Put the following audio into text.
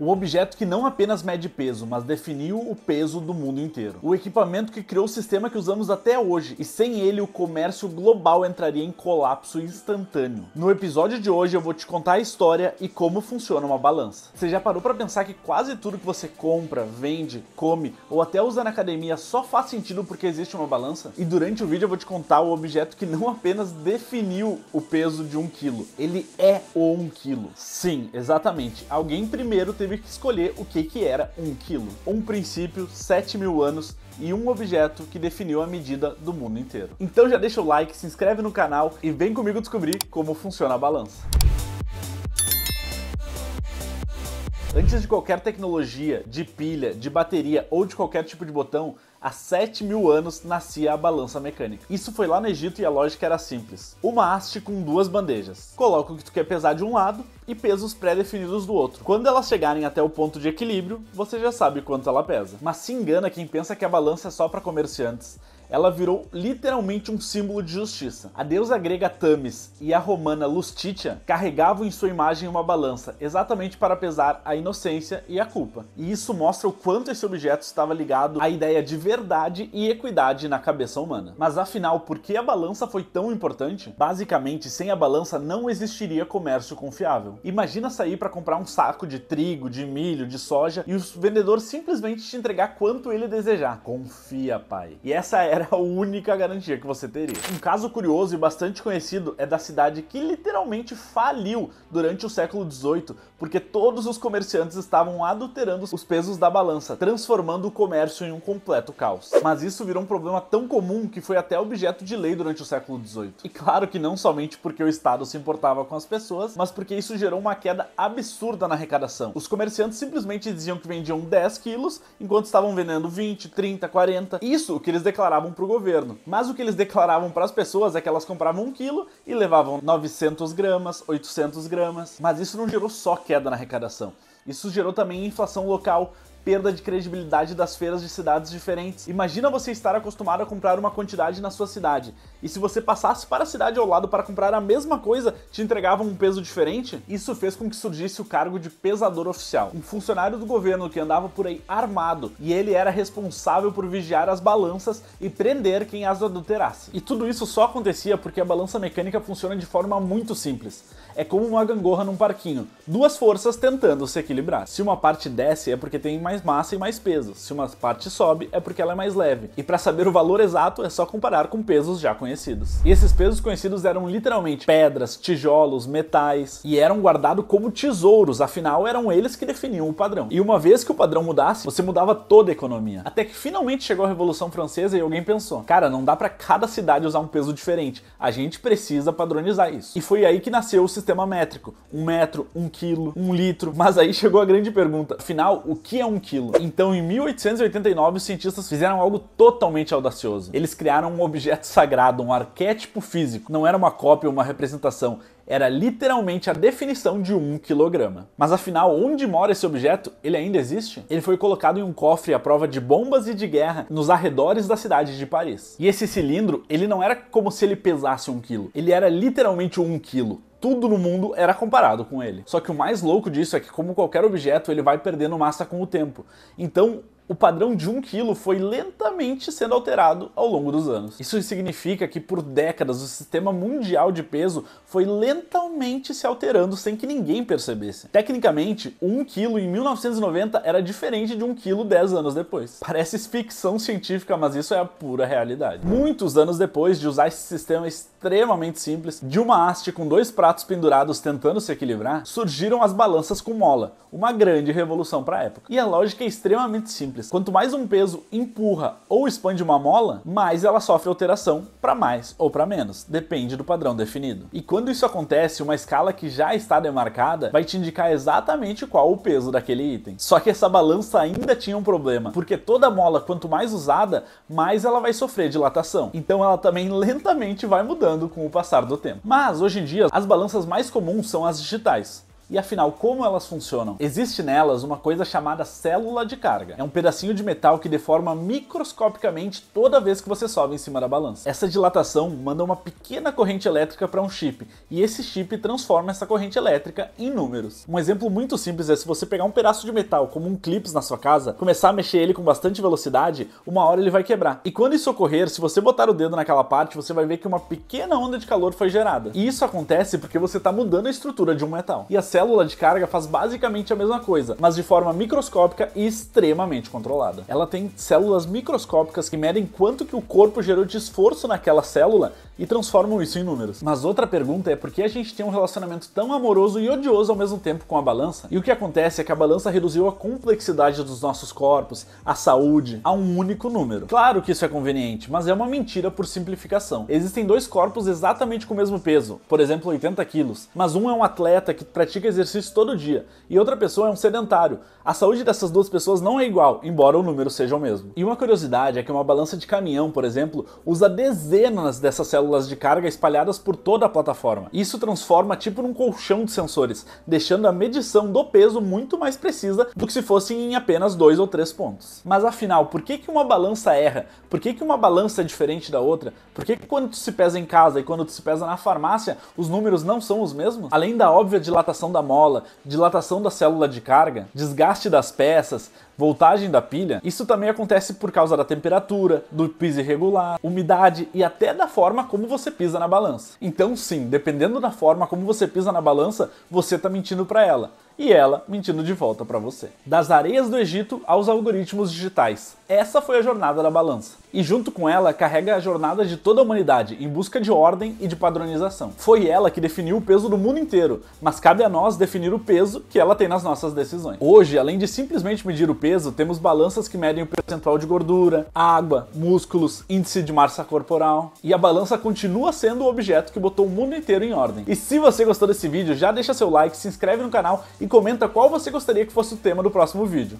Um objeto que não apenas mede peso, mas definiu o peso do mundo inteiro. O equipamento que criou o sistema que usamos até hoje, e sem ele o comércio global entraria em colapso instantâneo. No episódio de hoje eu vou te contar a história e como funciona uma balança. Você já parou para pensar que quase tudo que você compra, vende, come ou até usa na academia só faz sentido porque existe uma balança? E durante o vídeo eu vou te contar o objeto que não apenas definiu o peso de 1 kg, ele é o 1 kg. Sim, exatamente. Alguém primeiro teve que escolher o que era 1 kg. Um princípio, 7.000 anos e um objeto que definiu a medida do mundo inteiro. Então já deixa o like, se inscreve no canal e vem comigo descobrir como funciona a balança. Antes de qualquer tecnologia, de pilha, de bateria ou de qualquer tipo de botão, há 7.000 anos nascia a balança mecânica. Isso foi lá no Egito e a lógica era simples. Uma haste com 2 bandejas. Coloca o que tu quer pesar de um lado e pesos pré-definidos do outro. Quando elas chegarem até o ponto de equilíbrio, você já sabe quanto ela pesa. Mas se engana quem pensa que a balança é só para comerciantes. Ela virou literalmente um símbolo de justiça. A deusa grega Thames e a romana Lustitia carregavam em sua imagem uma balança, exatamente para pesar a inocência e a culpa. E isso mostra o quanto esse objeto estava ligado à ideia de verdade e equidade na cabeça humana. Mas afinal, por que a balança foi tão importante? Basicamente, sem a balança não existiria comércio confiável. Imagina sair para comprar um saco de trigo, de milho, de soja e o vendedor simplesmente te entregar quanto ele desejar. Confia, pai. E essa era a única garantia que você teria. Um caso curioso e bastante conhecido é da cidade que literalmente faliu durante o século XVIII, porque todos os comerciantes estavam adulterando os pesos da balança, transformando o comércio em um completo caos. Mas isso virou um problema tão comum que foi até objeto de lei durante o século XVIII. E claro que não somente porque o Estado se importava com as pessoas, mas porque isso gerou uma queda absurda na arrecadação. Os comerciantes simplesmente diziam que vendiam 10 quilos, enquanto estavam vendendo 20, 30, 40. Isso o que eles declaravam para o governo. Mas o que eles declaravam para as pessoas é que elas compravam 1 quilo e levavam 900 gramas, 800 gramas. Mas isso não gerou só queda na arrecadação. Isso gerou também inflação local, perda de credibilidade das feiras de cidades diferentes. Imagina você estar acostumado a comprar uma quantidade na sua cidade, e se você passasse para a cidade ao lado para comprar a mesma coisa, te entregavam um peso diferente? Isso fez com que surgisse o cargo de pesador oficial, um funcionário do governo que andava por aí armado, e ele era responsável por vigiar as balanças e prender quem as adulterasse. E tudo isso só acontecia porque a balança mecânica funciona de forma muito simples. É como uma gangorra num parquinho, 2 forças tentando se equilibrar. Se uma parte desce é porque tem mais massa e mais peso, se uma parte sobe é porque ela é mais leve. E para saber o valor exato é só comparar com pesos já conhecidos. E esses pesos conhecidos eram literalmente pedras, tijolos, metais, e eram guardados como tesouros, afinal eram eles que definiam o padrão. E uma vez que o padrão mudasse, você mudava toda a economia. Até que finalmente chegou a Revolução Francesa e alguém pensou, cara, não dá para cada cidade usar um peso diferente, a gente precisa padronizar isso. E foi aí que nasceu o sistema métrico, 1 metro, 1 quilo, 1 litro, mas aí chegou a grande pergunta, afinal, o que é 1 quilo? Então, em 1889, os cientistas fizeram algo totalmente audacioso. Eles criaram um objeto sagrado, um arquétipo físico. Não era uma cópia ou uma representação, era literalmente a definição de 1 quilograma. Mas afinal, onde mora esse objeto? Ele ainda existe? Ele foi colocado em um cofre à prova de bombas e de guerra nos arredores da cidade de Paris. E esse cilindro, ele não era como se ele pesasse 1 quilo, ele era literalmente 1 quilo. Tudo no mundo era comparado com ele. Só que o mais louco disso é que, como qualquer objeto, ele vai perdendo massa com o tempo. Então, o padrão de 1 quilo foi lentamente sendo alterado ao longo dos anos. Isso significa que por décadas o sistema mundial de peso foi lentamente se alterando sem que ninguém percebesse. Tecnicamente, 1 quilo em 1990 era diferente de 1 quilo 10 anos depois. Parece ficção científica, mas isso é a pura realidade. Muitos anos depois de usar esse sistema extremamente simples, de uma haste com 2 pratos pendurados tentando se equilibrar, surgiram as balanças com mola, uma grande revolução para a época. E a lógica é extremamente simples. Quanto mais um peso empurra ou expande uma mola, mais ela sofre alteração para mais ou para menos, depende do padrão definido. E quando isso acontece, uma escala que já está demarcada vai te indicar exatamente qual o peso daquele item. Só que essa balança ainda tinha um problema, porque toda mola, quanto mais usada, mais ela vai sofrer dilatação. Então ela também lentamente vai mudando com o passar do tempo. Mas hoje em dia, as balanças mais comuns são as digitais. E afinal, como elas funcionam? Existe nelas uma coisa chamada célula de carga. É um pedacinho de metal que deforma microscopicamente toda vez que você sobe em cima da balança. Essa dilatação manda uma pequena corrente elétrica para um chip, e esse chip transforma essa corrente elétrica em números. Um exemplo muito simples é se você pegar um pedaço de metal, como um clips na sua casa, começar a mexer ele com bastante velocidade, uma hora ele vai quebrar. E quando isso ocorrer, se você botar o dedo naquela parte, você vai ver que uma pequena onda de calor foi gerada. E isso acontece porque você está mudando a estrutura de um metal. E a célula de carga faz basicamente a mesma coisa, mas de forma microscópica e extremamente controlada. Ela tem células microscópicas que medem quanto que o corpo gerou de esforço naquela célula e transformam isso em números. Mas outra pergunta é por que a gente tem um relacionamento tão amoroso e odioso ao mesmo tempo com a balança? E o que acontece é que a balança reduziu a complexidade dos nossos corpos, a saúde, a um único número. Claro que isso é conveniente, mas é uma mentira por simplificação. Existem dois corpos exatamente com o mesmo peso, por exemplo 80 quilos, mas um é um atleta que pratica exercício todo dia e outra pessoa é um sedentário. A saúde dessas duas pessoas não é igual, embora o número seja o mesmo. E uma curiosidade é que uma balança de caminhão, por exemplo, usa dezenas dessas células de carga espalhadas por toda a plataforma. Isso transforma tipo num colchão de sensores, deixando a medição do peso muito mais precisa do que se fosse em apenas 2 ou 3 pontos. Mas afinal, por que uma balança erra? Por que uma balança é diferente da outra? Por que quando tu se pesa em casa e quando tu se pesa na farmácia, os números não são os mesmos? Além da óbvia dilatação da mola, dilatação da célula de carga, desgaste das peças, voltagem da pilha, isso também acontece por causa da temperatura, do piso irregular, umidade e até da forma como você pisa na balança. Então sim, dependendo da forma como você pisa na balança, você tá mentindo para ela. E ela mentindo de volta para você. Das areias do Egito aos algoritmos digitais. Essa foi a jornada da balança. E junto com ela, carrega a jornada de toda a humanidade em busca de ordem e de padronização. Foi ela que definiu o peso do mundo inteiro, mas cabe a nós definir o peso que ela tem nas nossas decisões. Hoje, além de simplesmente medir o peso, temos balanças que medem o percentual de gordura, água, músculos, índice de massa corporal. E a balança continua sendo o objeto que botou o mundo inteiro em ordem. E se você gostou desse vídeo, já deixa seu like, se inscreve no canal e comenta qual você gostaria que fosse o tema do próximo vídeo.